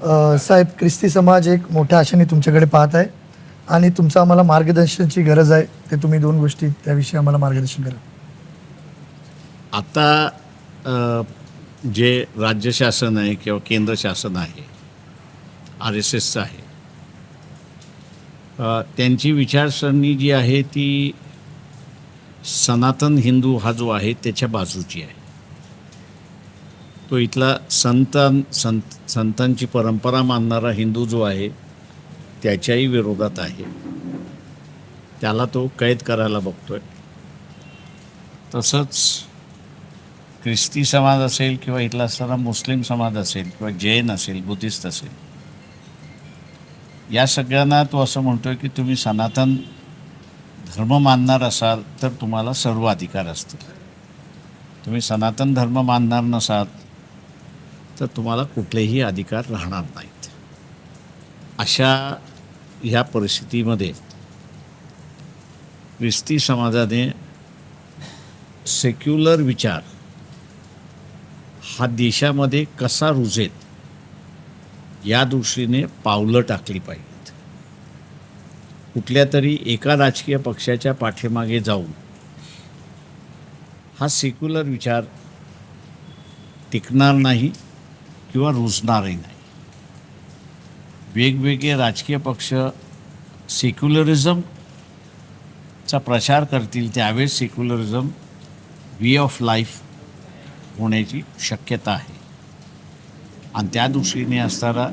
साहेब, ख्रिस्ती समाज एक मोठ्या आशेने तुमच्याकडे पाहत आहे आणि तुमचं आम्हाला मार्गदर्शनाची गरज आहे. ते तुम्ही दोन गोष्टी त्याविषयी आम्हाला मार्गदर्शन करा. आता जे राज्य शासन आहे किंवा केंद्र शासन आहे, RSSचं आहे, त्यांची विचारसरणी जी आहे ती सनातन हिंदू हा जो आहे त्याच्या बाजूची आहे. तो इथला संतांची परंपरा मानणारा हिंदू जो आहे त्याच्याही विरोधात आहे. त्याला तो कैद करायला बघतोय. तसंच ख्रिस्ती समाज असेल किंवा इथला असणारा मुस्लिम समाज असेल किंवा जैन असेल, बुद्धिस्ट असेल, या सगळ्यांना तो असं म्हणतोय की तुम्ही सनातन धर्म मानणार असाल तर तुम्हाला सर्व अधिकार असतील. तुम्ही सनातन धर्म मानणार नसाल तर तुम्हाला कुठलेही अधिकार राहणार नाहीत. अशा ह्या परिस्थितीमध्ये ख्रिस्ती समाजाने सेक्युलर विचार हा देशामध्ये कसा रुजेल या दृष्टीने पावलं टाकली पाहिजेत. कुठल्या तरी एका राजकीय पक्षाच्या पाठीमागे जाऊन हा सेक्युलर विचार टिकणार नाही किंवा रुजणारही नाही. वेगवेगळे राजकीय पक्ष सेक्युलरिझमचा प्रचार करतील त्यावेळेस सेक्युलरिझम वे ऑफ लाईफ होण्याची शक्यता आहे. आणि त्या दृष्टीने असणारा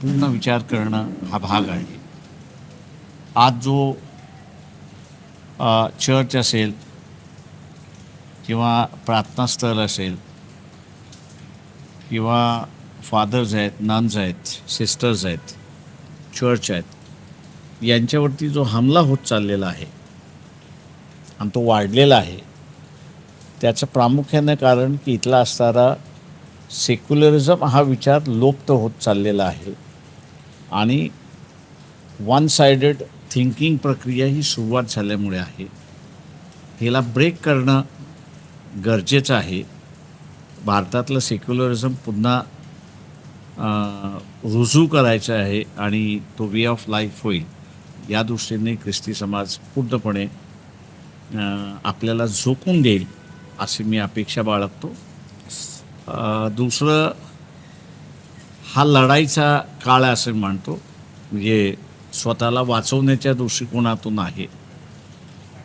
पूर्ण विचार करणं हा भाग आहे. आज जो चर्च असेल किंवा प्रार्थनास्थळ असेल किंवा फादर्स आहेत, नन्स आहेत, सिस्टर्स आहेत, चर्च आहेत, यांच्यावरती जो हमला होत चाललेला आहे आणि तो वाढलेला आहे, त्याचं प्रामुख्याने कारण की इथला असणारा सेक्युलरिझम हा विचार लोप होत चाललेला आहे आणि वन साइडेड थिंकिंग प्रक्रिया ही सुरुवात झाल्यामुळे आहे. हिला ब्रेक करणं गरजेचं आहे. भारतातलं सेक्युलरिझम पुन्हा रुजू करायचं आहे आणि तो वे ऑफ लाईफ होईल या दृष्टीने ख्रिस्ती समाज पूर्णपणे आपल्याला झोकून देईल अशी मी अपेक्षा बाळगतो. दुसरं, हा लढाईचा काळ असं म्हणतो, म्हणजे स्वतःला वाचवण्याच्या दृष्टिकोनातून आहे.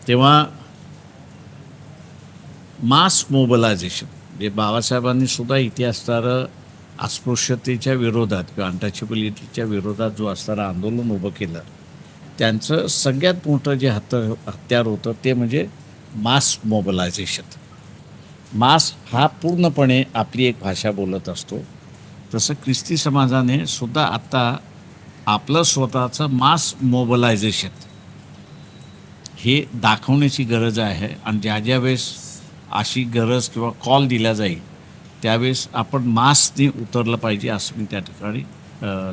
तेव्हा मास मोबिलायझेशन, म्हणजे बाबासाहेबांनी सुद्धा इथे असणारं अस्पृश्यतेच्या विरोधात किंवा अनटचेबिलिटीच्या विरोधात जो असणारं आंदोलन उभं केलं, त्यांचं सगळ्यात मोठं जे हत्यार होतं ते म्हणजे मास मोबिलायझेशन. मास हा पूर्णपणे आपली एक भाषा बोलत असतो. तसं ख्रिस्ती समाजाने सुद्धा आता आपलं स्वतःचं मास मोबिलायझेशन हे दाखवण्याची गरज आहे. आणि ज्या ज्या वेळेस अशी गरज किंवा कॉल दिला जाईल त्यावेळेस आपण मासने उतरलं पाहिजे असं मी त्या ठिकाणी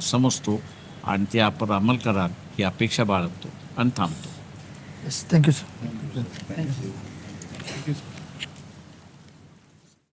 समजतो आणि ते आपण अंमल कराल ही अपेक्षा बाळगतो आणि थांबतो. Yes, thank you sir.